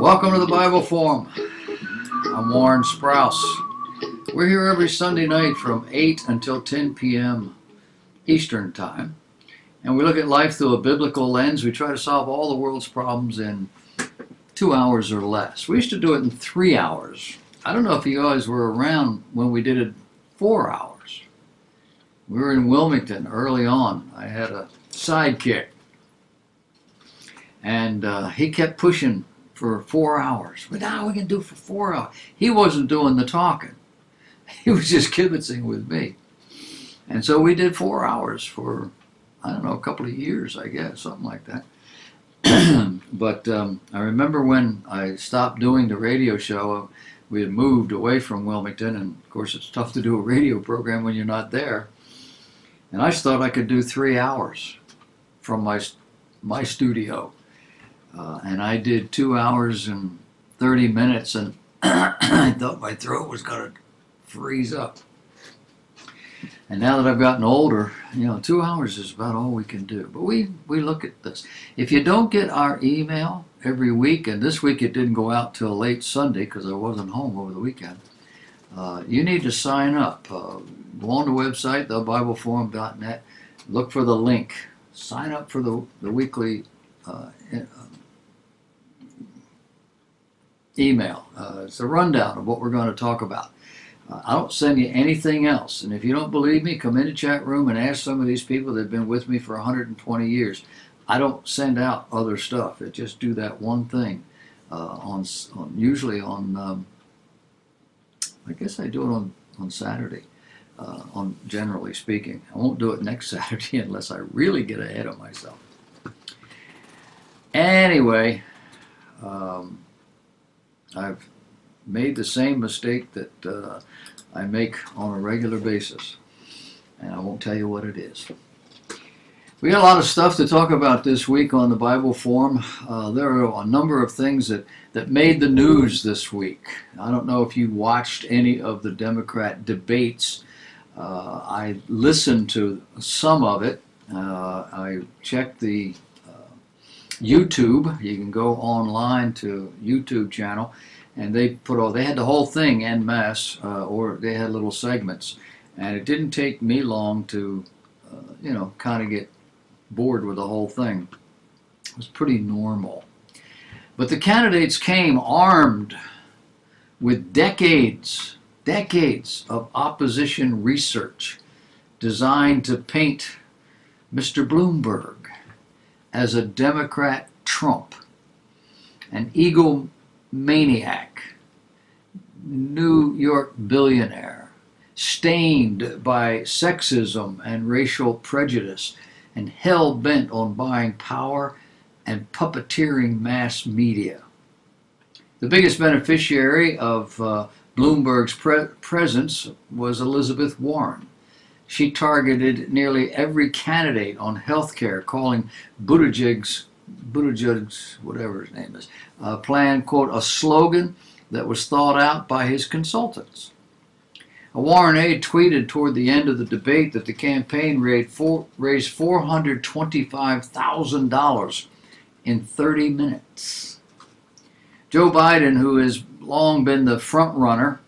Welcome to the Bible Forum. I'm Warren Sprouse. We're here every Sunday night from 8 until 10 p.m. Eastern Time. And we look at life through a biblical lens. We try to solve all the world's problems in 2 hours or less. We used to do it in 3 hours. I don't know if you guys were around when we did it 4 hours. We were in Wilmington early on. I had a sidekick. And he kept pushing for 4 hours. But now we can do it for 4 hours. He wasn't doing the talking. He was just kibitzing with me. And so we did 4 hours for, I don't know, a couple of years, I guess, something like that. But I remember when I stopped doing the radio show, we had moved away from Wilmington, and of course it's tough to do a radio program when you're not there. And I just thought I could do 3 hours from my studio. And I did 2 hours and 30 minutes, and I thought my throat was going to freeze up. And now that I've gotten older, 2 hours is about all we can do. But we look at this. If you don't get our email every week, and this week it didn't go out till late Sunday because I wasn't home over the weekend, you need to sign up. Go on the website, thebibleforum.net, look for the link. Sign up for the weekly email. It's a rundown of what we're going to talk about. I don't send you anything else. And if you don't believe me, come in the chat room and ask some of these people that have been with me for 120 years. I don't send out other stuff. I just do that one thing. Usually on, I guess I do it on Saturday, generally speaking. I won't do it next Saturday unless I really get ahead of myself. Anyway, I've made the same mistake that I make on a regular basis, and I won't tell you what it is. We got a lot of stuff to talk about this week on the Bible Forum. There are a number of things that made the news this week. I don't know if you watched any of the Democrat debates. I listened to some of it. I checked the YouTube. You can go online to YouTube channel, and they had the whole thing en masse, or they had little segments, and it didn't take me long to kind of get bored with the whole thing. It was pretty normal. But the candidates came armed with decades of opposition research designed to paint Mr. Bloomberg as a Democrat Trump, an egomaniac, New York billionaire, stained by sexism and racial prejudice, and hell-bent on buying power and puppeteering mass media. The biggest beneficiary of Bloomberg's presence was Elizabeth Warren. She targeted nearly every candidate on health care, calling Buttigieg's, whatever his name is, plan, quote, a slogan that was thought out by his consultants. A Warren aide tweeted toward the end of the debate that the campaign raised $425,000 in 30 minutes. Joe Biden, who has long been the front runner,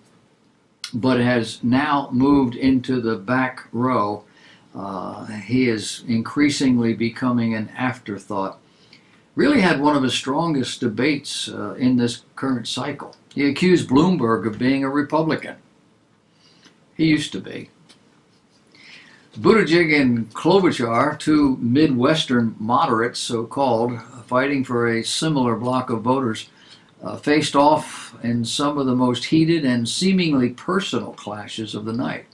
but has now moved into the back row, he is increasingly becoming an afterthought. Really had one of his strongest debates in this current cycle. He accused Bloomberg of being a Republican. He used to be. Buttigieg and Klobuchar, two Midwestern moderates, so-called, fighting for a similar block of voters, faced off in some of the most heated and seemingly personal clashes of the night.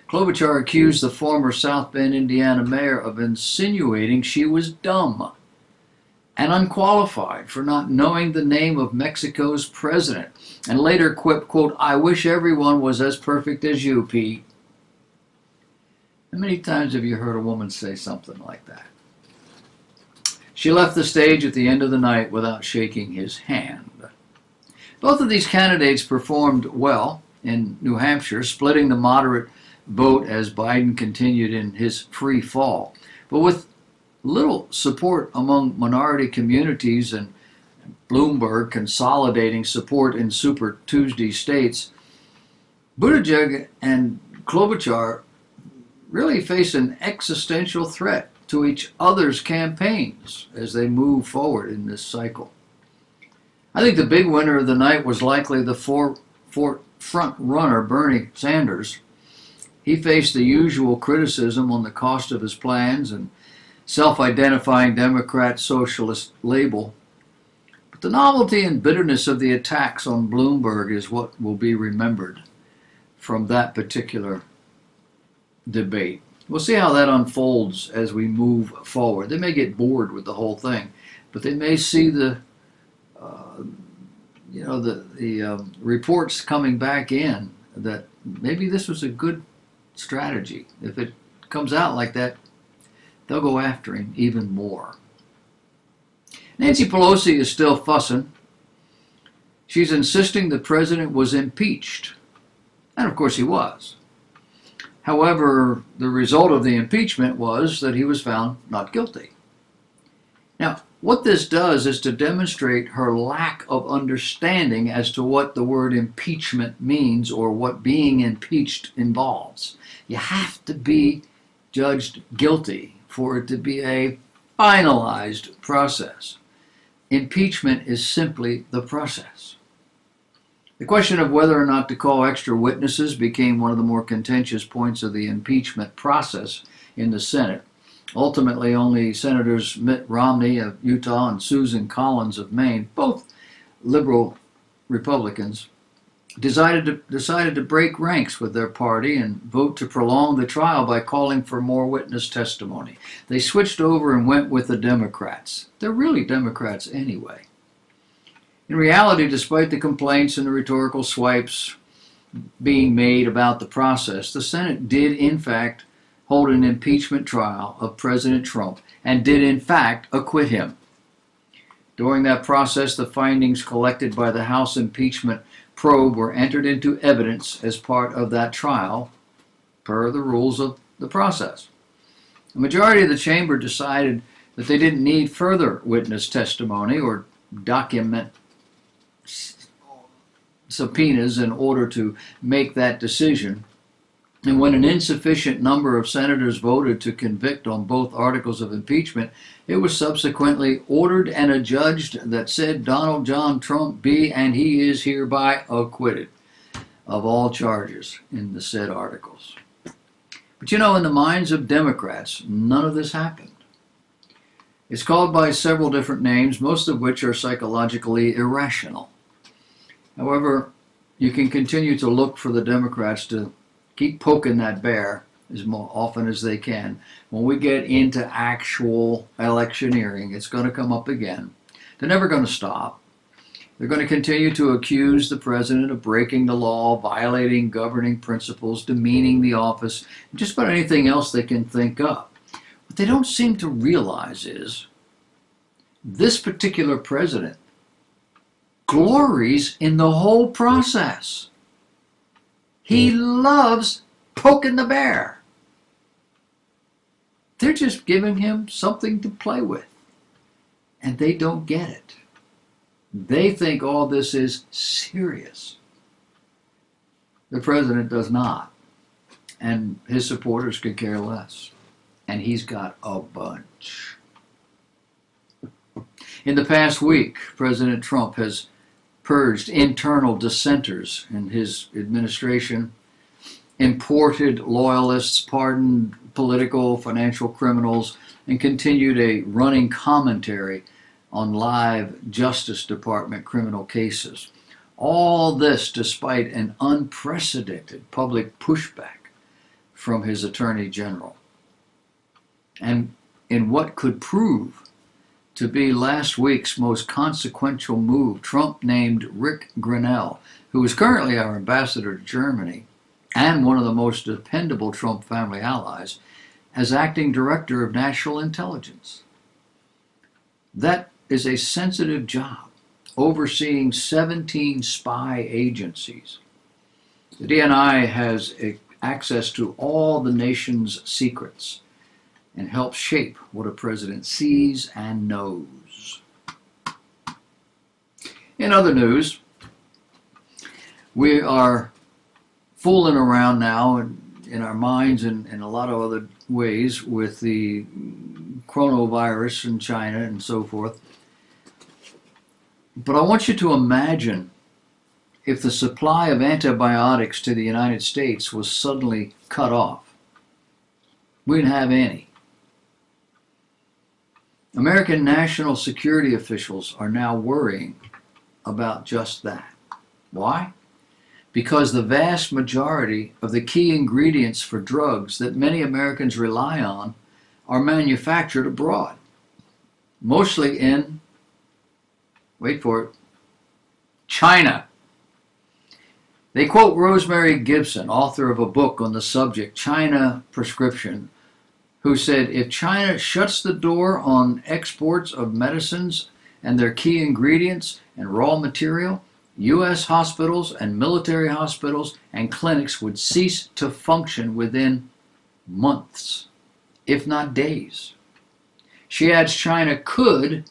Klobuchar accused the former South Bend, Indiana mayor of insinuating she was dumb and unqualified for not knowing the name of Mexico's president, and later quipped, quote, "I wish everyone was as perfect as you, Pete." How many times have you heard a woman say something like that? She left the stage at the end of the night without shaking his hand. Both of these candidates performed well in New Hampshire, splitting the moderate vote as Biden continued in his free fall. But with little support among minority communities and Bloomberg consolidating support in Super Tuesday states, Buttigieg and Klobuchar really face an existential threat to each other's campaigns as they move forward in this cycle. I think the big winner of the night was likely the front runner, Bernie Sanders. He faced the usual criticism on the cost of his plans and self-identifying Democrat socialist label. But the novelty and bitterness of the attacks on Bloomberg is what will be remembered from that particular debate. We'll see how that unfolds as we move forward. They may get bored with the whole thing, but they may see the reports coming back in that maybe this was a good strategy. If it comes out like that, they'll go after him even more. Nancy Pelosi is still fussing. She's insisting the president was impeached. And of course he was. However, the result of the impeachment was that he was found not guilty. Now, what this does is to demonstrate her lack of understanding as to what the word impeachment means or what being impeached involves. You have to be judged guilty for it to be a finalized process. Impeachment is simply the process. The question of whether or not to call extra witnesses became one of the more contentious points of the impeachment process in the Senate. Ultimately, only Senators Mitt Romney of Utah and Susan Collins of Maine, both liberal Republicans, decided to break ranks with their party and vote to prolong the trial by calling for more witness testimony. They switched over and went with the Democrats. They're really Democrats anyway. In reality, despite the complaints and the rhetorical swipes being made about the process, the Senate did in fact hold an impeachment trial of President Trump and did in fact acquit him. During that process, the findings collected by the House impeachment probe were entered into evidence as part of that trial, per the rules of the process. The majority of the chamber decided that they didn't need further witness testimony or document subpoenas in order to make that decision. And when an insufficient number of senators voted to convict on both articles of impeachment, it was subsequently ordered and adjudged that said Donald John Trump be and he is hereby acquitted of all charges in the said articles. But you know, in the minds of Democrats, none of this happened. It's called by several different names, most of which are psychologically irrational. However, you can continue to look for the Democrats to keep poking that bear as often as they can. When we get into actual electioneering, it's going to come up again. They're never going to stop. They're going to continue to accuse the president of breaking the law, violating governing principles, demeaning the office, and just about anything else they can think of. What they don't seem to realize is this particular president glories in the whole process. He loves poking the bear. They're just giving him something to play with, and they don't get it. They think all this is serious. The president does not, and his supporters could care less, and he's got a bunch. In the past week, President Trump has purged internal dissenters in his administration, imported loyalists, pardoned political, financial criminals, and continued a running commentary on live Justice Department criminal cases. All this despite an unprecedented public pushback from his Attorney General. And in what could prove to be last week's most consequential move, Trump named Rick Grenell, who is currently our ambassador to Germany and one of the most dependable Trump family allies, as acting director of national intelligence. That is a sensitive job, overseeing 17 spy agencies. The DNI has access to all the nation's secrets and helps shape what a president sees and knows. In other news, we are fooling around now in our minds and in a lot of other ways with the coronavirus in China and so forth. But I want you to imagine if the supply of antibiotics to the United States was suddenly cut off. We didn't have any. American national security officials are now worrying about just that. Why? Because the vast majority of the key ingredients for drugs that many Americans rely on are manufactured abroad, mostly in, wait for it, China. They quote Rosemary Gibson, author of a book on the subject, China Prescription, who said, if China shuts the door on exports of medicines and their key ingredients and raw material, U.S. hospitals and military hospitals and clinics would cease to function within months, if not days. She adds China could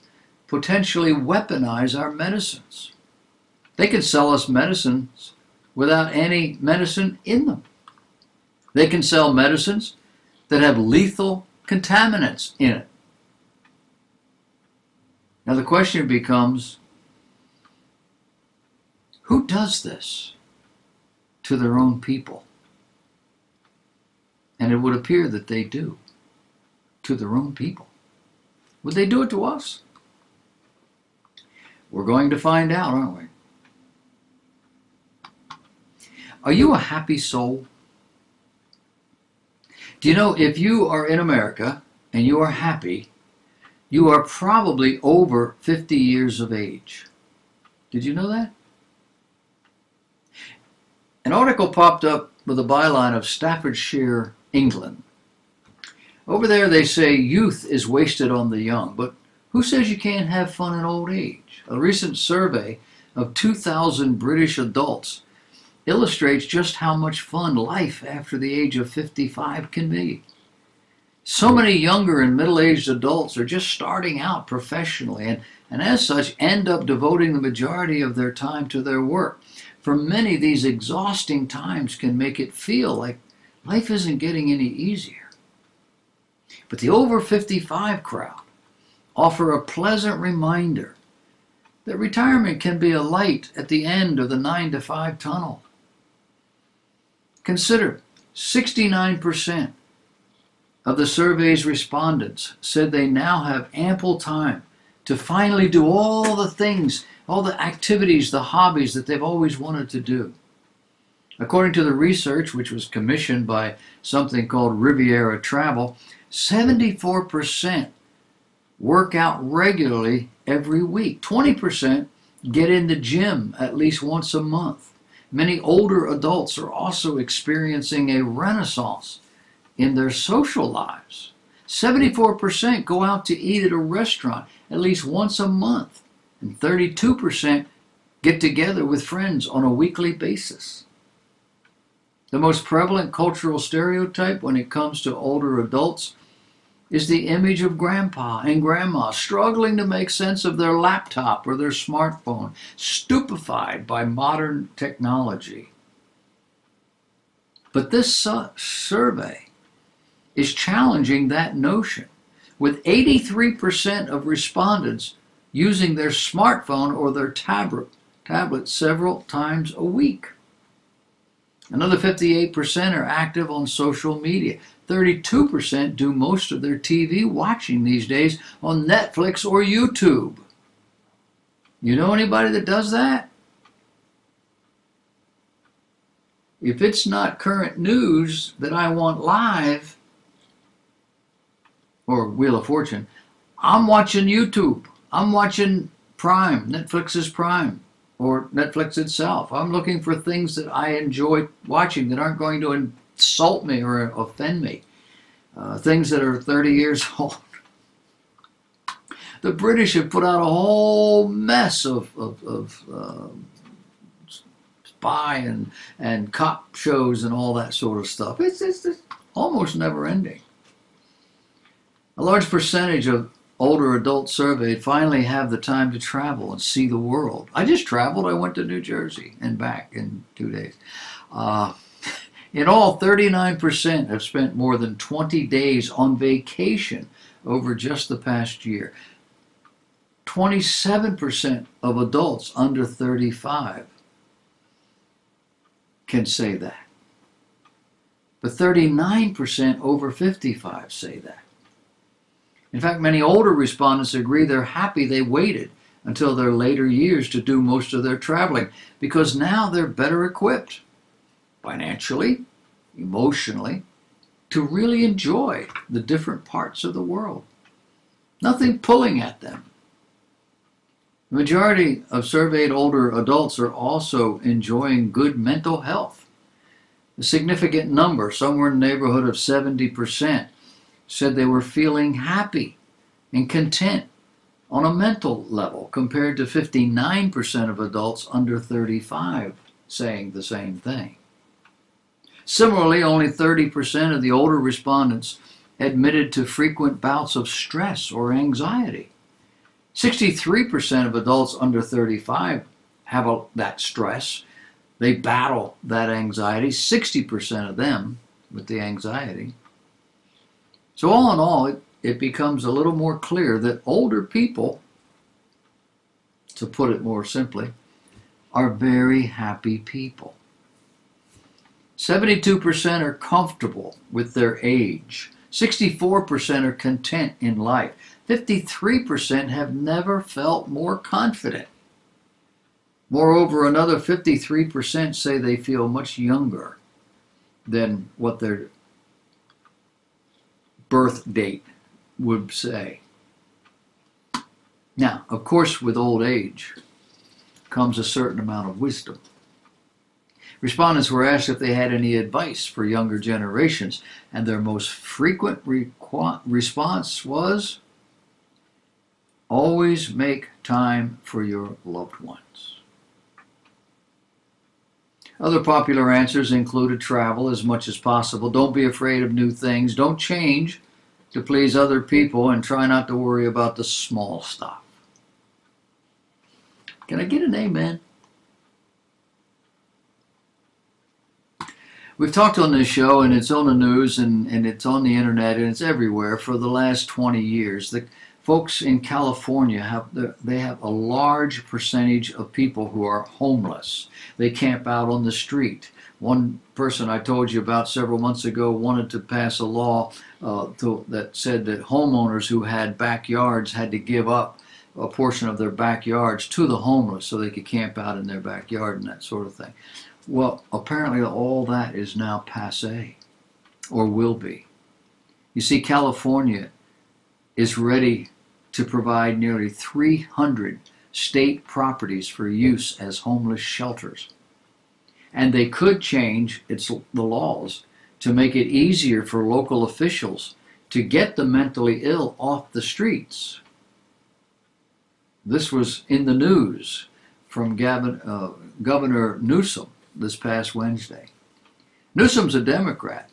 potentially weaponize our medicines. They can sell us medicines without any medicine in them. They can sell medicines that have lethal contaminants in it. Now the question becomes, who does this to their own people? And it would appear that they do, to their own people. Would they do it to us? We're going to find out, aren't we? Are you a happy soul? Do you know, if you are in America and you are happy, you are probably over 50 years of age. Did you know that? An article popped up with a byline of Staffordshire, England. Over there they say youth is wasted on the young, but who says you can't have fun in old age? A recent survey of 2,000 British adults illustrates just how much fun life after the age of 55 can be. So many younger and middle-aged adults are just starting out professionally and as such end up devoting the majority of their time to their work. For many, these exhausting times can make it feel like life isn't getting any easier. But the over 55 crowd offer a pleasant reminder that retirement can be a light at the end of the 9-to-5 tunnel. Consider 69% of the survey's respondents said they now have ample time to finally do all the things, all the activities, the hobbies that they've always wanted to do. According to the research, which was commissioned by something called Riviera Travel, 74% work out regularly every week. 20% get in the gym at least once a month. Many older adults are also experiencing a renaissance in their social lives. 74% go out to eat at a restaurant at least once a month, and 32% get together with friends on a weekly basis. The most prevalent cultural stereotype when it comes to older adults is the image of grandpa and grandma struggling to make sense of their laptop or their smartphone, stupefied by modern technology. But this survey is challenging that notion, with 83% of respondents using their smartphone or their tablet several times a week. Another 58% are active on social media. 32% do most of their TV watching these days on Netflix or YouTube. You know anybody that does that? If it's not current news that I want live, or Wheel of Fortune, I'm watching YouTube. I'm watching Prime, Netflix's Prime, or Netflix itself. I'm looking for things that I enjoy watching that aren't going to insult me or offend me. Things that are 30 years old. The British have put out a whole mess of spy and cop shows and all that sort of stuff. It's almost never ending. A large percentage of older adults surveyed finally have the time to travel and see the world. I just traveled. I went to New Jersey and back in 2 days. Uh, in all, 39% have spent more than 20 days on vacation over just the past year. 27% of adults under 35 can say that. But 39% over 55 say that. In fact, many older respondents agree they're happy they waited until their later years to do most of their traveling, because now they're better equipped, financially, emotionally, to really enjoy the different parts of the world. Nothing pulling at them. The majority of surveyed older adults are also enjoying good mental health. A significant number, somewhere in the neighborhood of 70%, said they were feeling happy and content on a mental level, compared to 59% of adults under 35 saying the same thing. Similarly, only 30% of the older respondents admitted to frequent bouts of stress or anxiety. 63% of adults under 35 have that stress. They battle that anxiety, 60% of them with the anxiety. So all in all, it becomes a little more clear that older people, to put it more simply, are very happy people. 72% are comfortable with their age. 64% are content in life. 53% have never felt more confident. Moreover, another 53% say they feel much younger than what their birth date would say. Now, of course, with old age comes a certain amount of wisdom. Respondents were asked if they had any advice for younger generations, and their most frequent response was, always make time for your loved ones. Other popular answers included travel as much as possible, don't be afraid of new things, don't change to please other people, and try not to worry about the small stuff. Can I get an amen? We've talked on this show, and it's on the news, and it's on the internet, and it's everywhere for the last 20 years. The folks in California have a large percentage of people who are homeless. They camp out on the street. One person I told you about several months ago wanted to pass a law that said that homeowners who had backyards had to give up a portion of their backyards to the homeless so they could camp out in their backyard and that sort of thing. Well, apparently all that is now passé, or will be. You see, California is ready to provide nearly 300 state properties for use as homeless shelters. And they could change the laws to make it easier for local officials to get the mentally ill off the streets. This was in the news from Governor Newsom this past Wednesday. Newsom's a Democrat.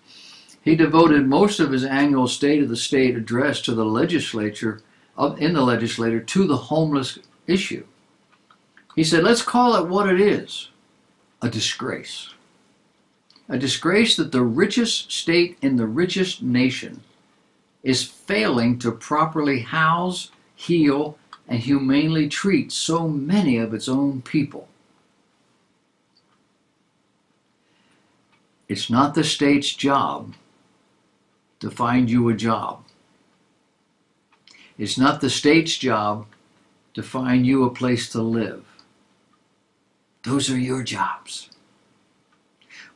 He devoted most of his annual State of the State address to the legislature, to the homeless issue. He said, let's call it what it is, a disgrace. A disgrace that the richest state in the richest nation is failing to properly house, heal, and humanely treat so many of its own people. It's not the state's job to find you a job. It's not the state's job to find you a place to live. Those are your jobs.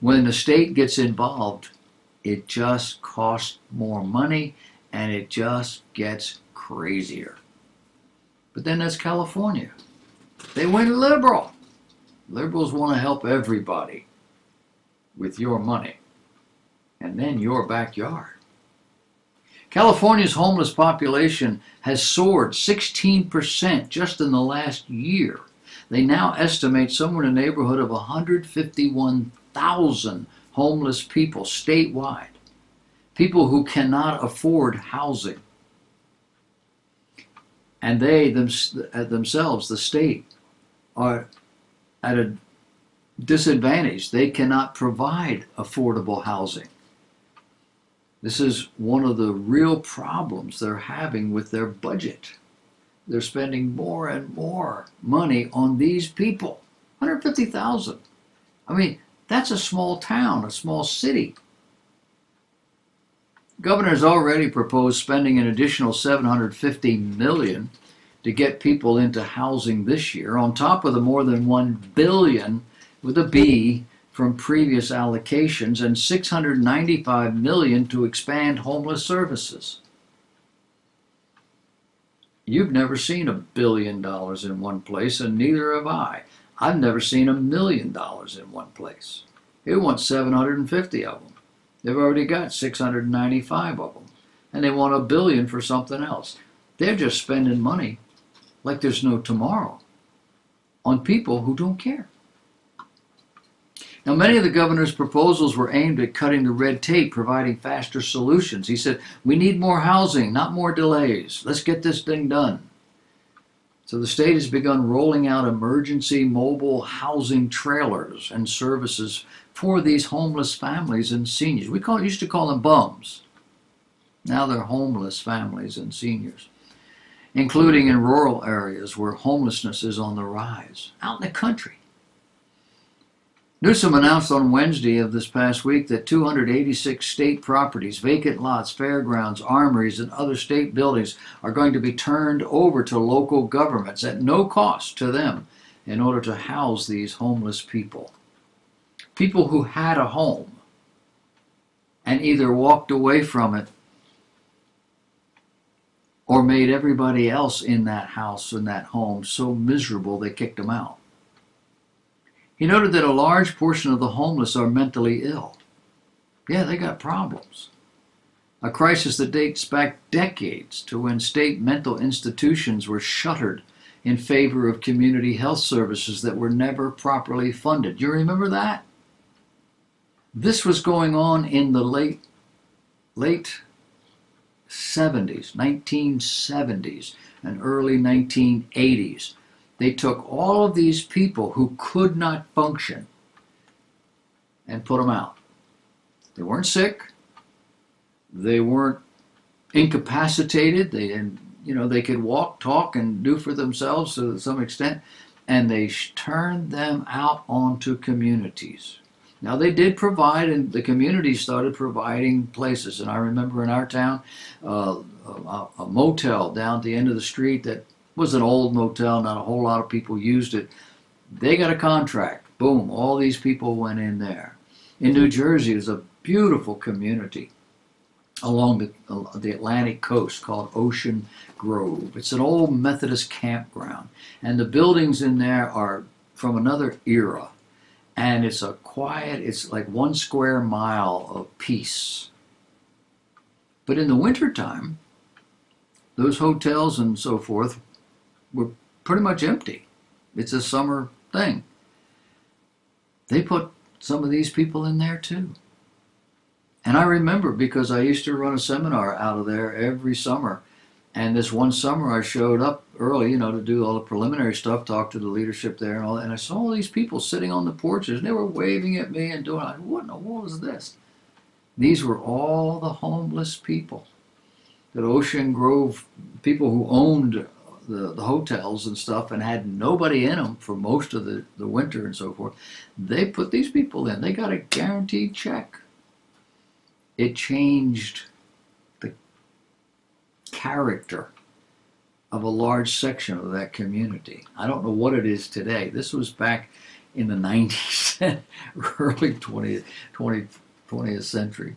When the state gets involved, it just costs more money and it just gets crazier. But then that's California. They went liberal. Liberals want to help everybody with your money and then your backyard. California's homeless population has soared 16% just in the last year. They now estimate somewhere in the neighborhood of 151,000 homeless people statewide, people who cannot afford housing. And they themselves, the state, are at a disadvantage. They cannot provide affordable housing. This is one of the real problems they're having with their budget. They're spending more and more money on these people. 150,000. I mean, that's a small town, a small city. Governor's already proposed spending an additional $750 million to get people into housing this year, on top of the more than $1 billion with a B from previous allocations and $695 million to expand homeless services. You've never seen $1 billion in one place, and neither have I. I've never seen $1 million in one place. They want 750 of them. They've already got 695 of them, and they want $1 billion for something else. They're just spending money like there's no tomorrow on people who don't care. Now, many of the governor's proposals were aimed at cutting the red tape, providing faster solutions. He said, we need more housing, not more delays. Let's get this thing done. So the state has begun rolling out emergency mobile housing trailers and services for these homeless families and seniors. We used to call them bums. Now they're homeless families and seniors, including in rural areas where homelessness is on the rise, out in the country. Newsom announced on Wednesday of this past week that 286 state properties, vacant lots, fairgrounds, armories, and other state buildings are going to be turned over to local governments at no cost to them in order to house these homeless people. People who had a home and either walked away from it or made everybody else in that house, in that home, so miserable they kicked them out. He noted that a large portion of the homeless are mentally ill. Yeah, they got problems. A crisis that dates back decades to when state mental institutions were shuttered in favor of community health services that were never properly funded. Do you remember that? This was going on in the late 70s, 1970s, and early 1980s. They took all of these people who could not function and put them out. They weren't sick. They weren't incapacitated. They could walk, talk, and do for themselves to some extent. And they turned them out onto communities. Now they did provide, and the community started providing places. And I remember in our town, a motel down at the end of the street that was an old motel, not a whole lot of people used it. They got a contract. Boom, all these people went in there. In New Jersey, there's a beautiful community along the Atlantic coast called Ocean Grove. It's an old Methodist campground, and the buildings in there are from another era. And it's it's like 1 square mile of peace. But in the wintertime, those hotels and so forth were pretty much empty. It's a summer thing. They put some of these people in there too. And I remember because I used to run a seminar out of there every summer. And this one summer I showed up early, to do all the preliminary stuff, talk to the leadership there and all that. And I saw all these people sitting on the porches and they were waving at me and doing, what in the world is this? These were all the homeless people. That Ocean Grove, people who owned the hotels and stuff and had nobody in them for most of the winter and so forth, they put these people in. They got a guaranteed check. It changed the character of a large section of that community. I don't know what it is today. This was back in the 90s, early 20th century.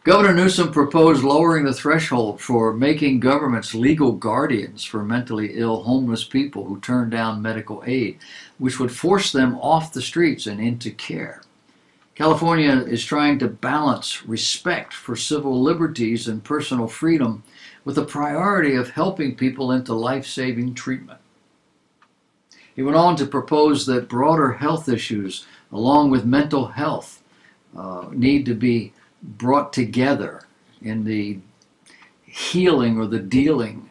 Governor Newsom proposed lowering the threshold for making governments legal guardians for mentally ill homeless people who turn down medical aid, which would force them off the streets and into care. California is trying to balance respect for civil liberties and personal freedom with the priority of helping people into life-saving treatment. He went on to propose that broader health issues, along with mental health, need to be brought together in the healing or the dealing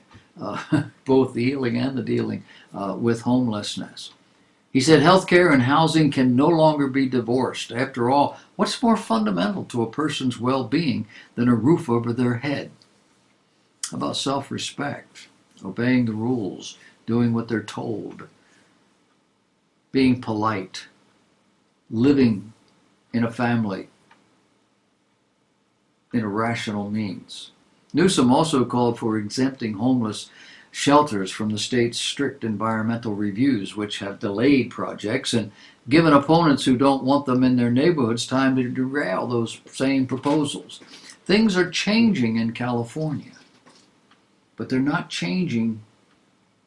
both the healing and the dealing with homelessness. He said healthcare and housing can no longer be divorced. After all, what's more fundamental to a person's well-being than a roof over their head? How about self-respect, obeying the rules, doing what they're told, being polite, living in a family in a rational means? Newsom also called for exempting homeless shelters from the state's strict environmental reviews, which have delayed projects and given opponents who don't want them in their neighborhoods time to derail those same proposals. Things are changing in California, but they're not changing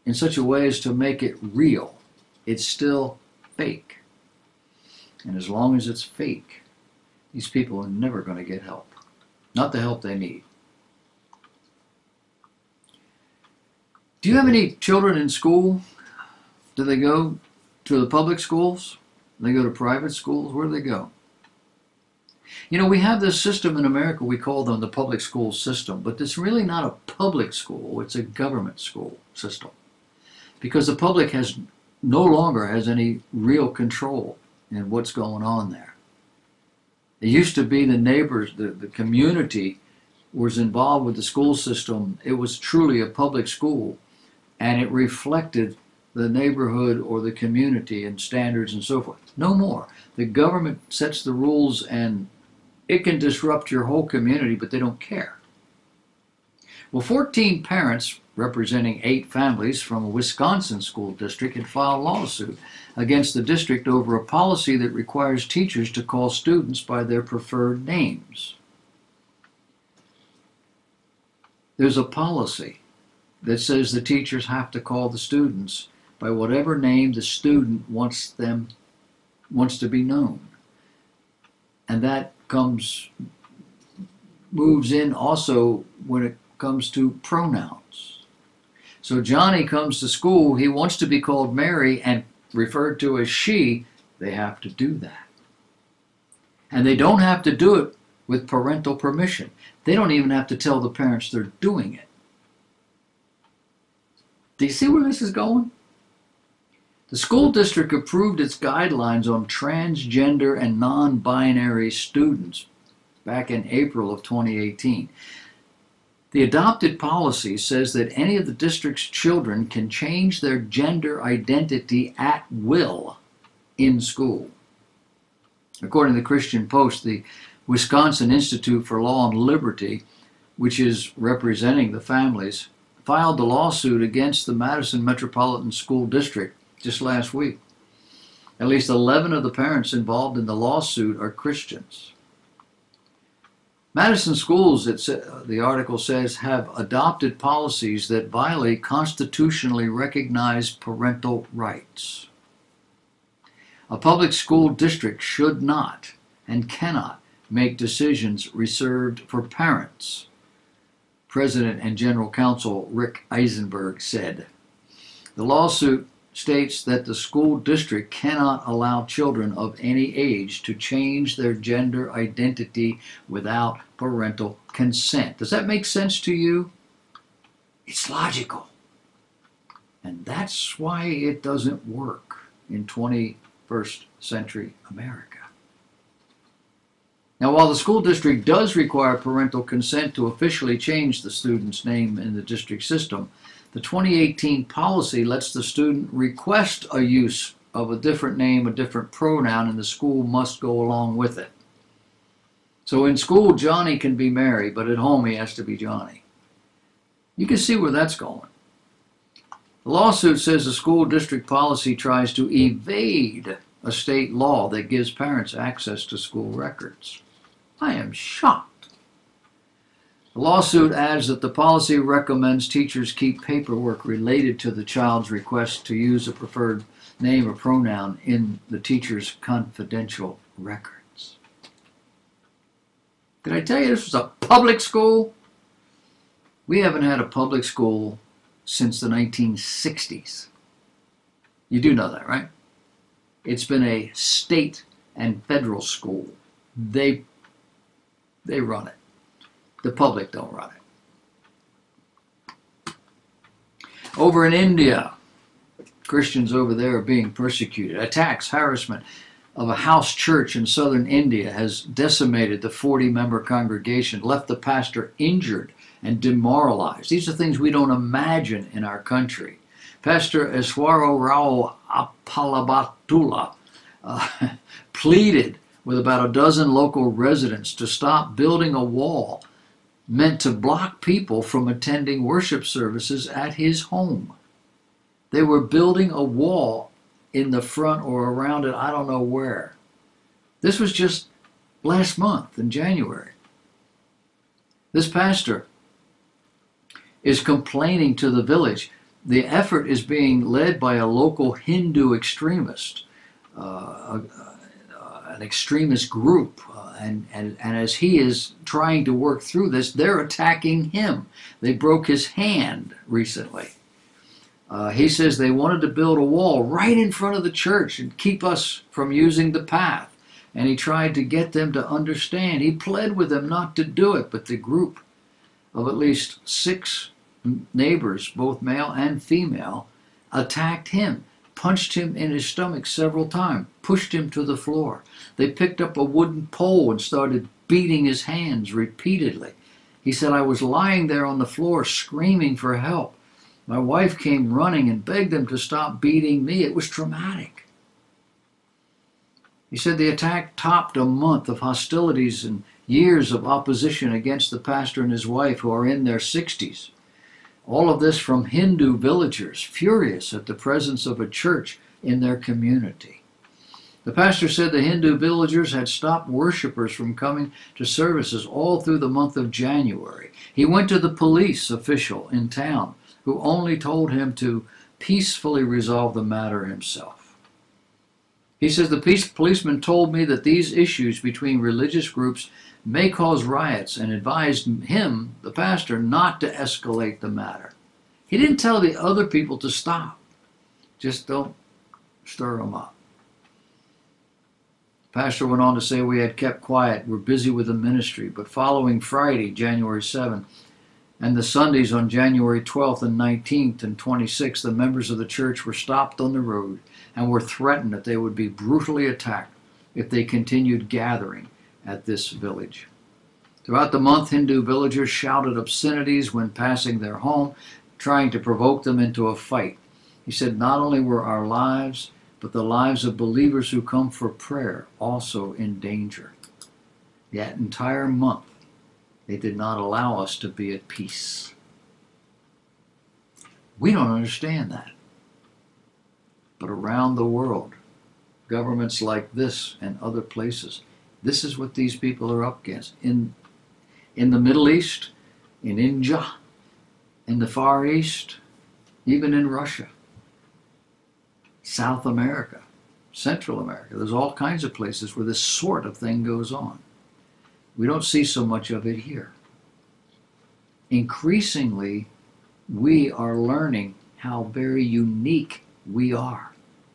in such a way as to make it real. It's still fake. And as long as it's fake, these people are never going to get help. Not the help they need. Do you have any children in school? Do they go to the public schools? Do they go to private schools? Where do they go? You know, we have this system in America, we call them the public school system, but it's really not a public school, it's a government school system. Because the public no longer has any real control in what's going on there. It used to be the neighbors, the community was involved with the school system. It was truly a public school, and it reflected the neighborhood or the community and standards and so forth. No more. The government sets the rules, and it can disrupt your whole community, but they don't care. Well, 14 parents representing 8 families from a Wisconsin school district had filed a lawsuit against the district over a policy that requires teachers to call students by their preferred names. There's a policy that says the teachers have to call the students by whatever name the student wants to be known. And that moves in also when it comes to pronouns. So Johnny comes to school, he wants to be called Mary and referred to as she. They have to do that. And they don't have to do it with parental permission. They don't even have to tell the parents they're doing it. Do you see where this is going? The school district approved its guidelines on transgender and non-binary students back in April of 2018. The adopted policy says that any of the district's children can change their gender identity at will in school. According to the Christian Post, the Wisconsin Institute for Law and Liberty, which is representing the families, filed a lawsuit against the Madison Metropolitan School District just last week. At least 11 of the parents involved in the lawsuit are Christians. Madison schools, the article says, have adopted policies that violate constitutionally recognized parental rights. A public school district should not and cannot make decisions reserved for parents, President and General Counsel Rick Eisenberg said. The lawsuit states that the school district cannot allow children of any age to change their gender identity without parental consent. Does that make sense to you? It's logical. And that's why it doesn't work in 21st century America. Now, while the school district does require parental consent to officially change the student's name in the district system, the 2018 policy lets the student request a use of a different name, a different pronoun, and the school must go along with it. So in school, Johnny can be Mary, but at home he has to be Johnny. You can see where that's going. The lawsuit says the school district policy tries to evade a state law that gives parents access to school records. I am shocked. The lawsuit adds that the policy recommends teachers keep paperwork related to the child's request to use a preferred name or pronoun in the teacher's confidential records. Did I tell you this was a public school? We haven't had a public school since the 1960s. You do know that, right? It's been a state and federal school. They run it. The public don't run it. Over in India, Christians over there are being persecuted. Attacks, harassment of a house church in southern India has decimated the 40-member congregation, left the pastor injured and demoralized. These are things we don't imagine in our country. Pastor Eswaro Rao Apalabatula pleaded with about a dozen local residents to stop building a wall meant to block people from attending worship services at his home. They were building a wall in the front or around it, I don't know where. This was just last month in January. This pastor is complaining to the village. The effort is being led by a local Hindu extremist, an extremist group. And as he is trying to work through this, they're attacking him. They broke his hand recently. He says they wanted to build a wall right in front of the church and keep us from using the path. And he tried to get them to understand. He pled with them not to do it, but the group of at least 6 neighbors, both male and female, attacked him, punched him in his stomach several times, pushed him to the floor. They picked up a wooden pole and started beating his hands repeatedly. He said, I was lying there on the floor screaming for help. My wife came running and begged them to stop beating me. It was traumatic. He said the attack topped a month of hostilities and years of opposition against the pastor and his wife, who are in their 60s. All of this from Hindu villagers, furious at the presence of a church in their community. The pastor said the Hindu villagers had stopped worshipers from coming to services all through the month of January. He went to the police official in town, who only told him to peacefully resolve the matter himself. He says the policeman told me that these issues between religious groups may cause riots and advised him, the pastor, not to escalate the matter. He didn't tell the other people to stop. Just don't stir them up. The pastor went on to say we had kept quiet. We're busy with the ministry. But following Friday, January 7th, and the Sundays on January 12th and 19th and 26th, the members of the church were stopped on the road and were threatened that they would be brutally attacked if they continued gathering at this village. Throughout the month, Hindu villagers shouted obscenities when passing their home, trying to provoke them into a fight. He said not only were our lives, but the lives of believers who come for prayer also in danger. That entire month, they did not allow us to be at peace. We don't understand that. But around the world, governments like this and other places, this is what these people are up against. In the Middle East, in India, in the Far East, even in Russia, South America, Central America. There's all kinds of places where this sort of thing goes on. We don't see so much of it here. Increasingly, we are learning how very unique we are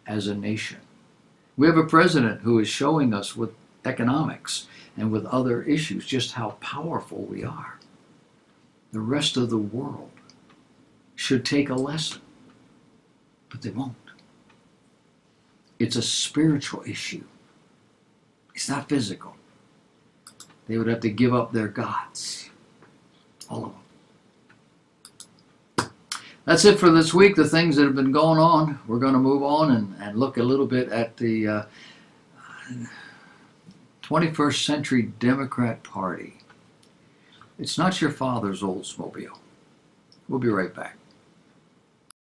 as a nation. We have a president who is showing us with economics and with other issues just how powerful we are. The rest of the world should take a lesson, but they won't. It's a spiritual issue. It's not physical. They would have to give up their gods. All of them. That's it for this week, the things that have been going on. We're going to move on and look a little bit at the 21st century Democrat Party. It's not your father's Oldsmobile. We'll be right back.